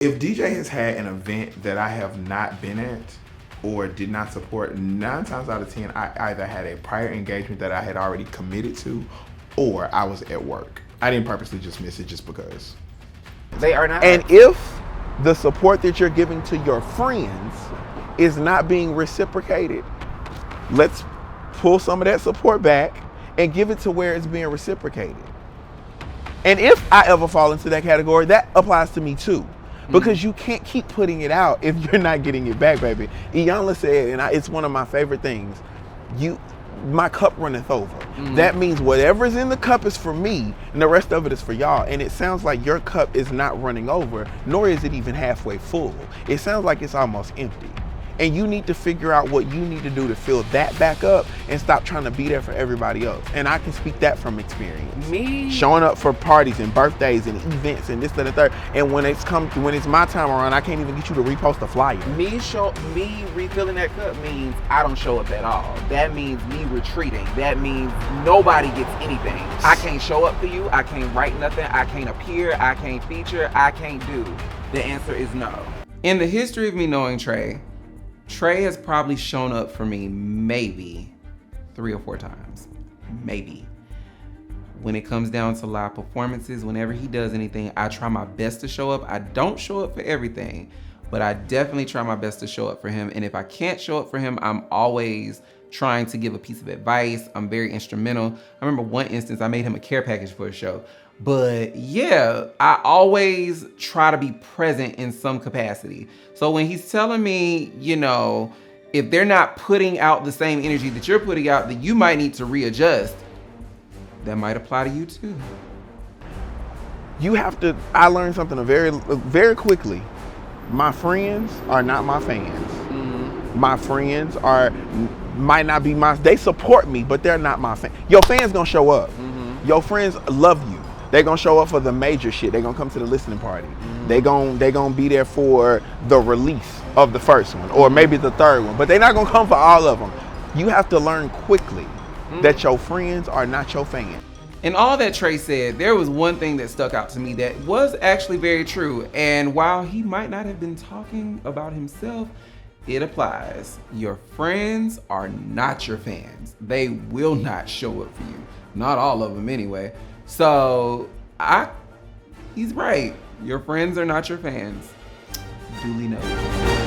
If Diijai has had an event that I have not been at or did not support, 9 times out of 10, I either had a prior engagement that I had already committed to, or I was at work. I didn't purposely just miss it just because. They are not. And if the support that you're giving to your friends is not being reciprocated, let's pull some of that support back and give it to where it's being reciprocated. And if I ever fall into that category, that applies to me too. Because you can't keep putting it out if you're not getting it back, baby. Iyanla said, and it's one of my favorite things, my cup runneth over. That means whatever's in the cup is for me, and the rest of it is for y'all. And it sounds like your cup is not running over, nor is it even halfway full. It sounds like it's almost empty. And you need to figure out what you need to do to fill that back up and stop trying to be there for everybody else. And I can speak that from experience. Me showing up for parties and birthdays and events and this, that, and the third. And when it's my time around, I can't even get you to repost a flyer. Me refilling that cup means I don't show up at all. That means me retreating. That means nobody gets anything. I can't show up for you. I can't write nothing. I can't appear. I can't feature. I can't do. The answer is no. In the history of me knowing Trae has probably shown up for me maybe 3 or 4 times, maybe. When it comes down to live performances, whenever he does anything, I try my best to show up. I don't show up for everything, but I definitely try my best to show up for him. And if I can't show up for him, I'm always trying to give a piece of advice. I'm very instrumental. I remember one instance, I made him a care package for a show. But yeah, I always try to be present in some capacity. So when he's telling me, if they're not putting out the same energy that you're putting out, then you might need to readjust. That might apply to you too. I learned something very quickly. My friends are not my fans. My friends might not be they support me, but they're not my fans. Your fans gonna show up. Your friends love you. They're gonna show up for the major shit. They're gonna come to the listening party. They gonna be there for the release of the first one, or maybe the third one, but they're not gonna come for all of them. You have to learn quickly that your friends are not your fans. In all that Trae said, there was one thing that stuck out to me that was actually very true. And while he might not have been talking about himself, it applies. Your friends are not your fans. They will not show up for you. Not all of them anyway. So he's right. Your friends are not your fans. Duly noted.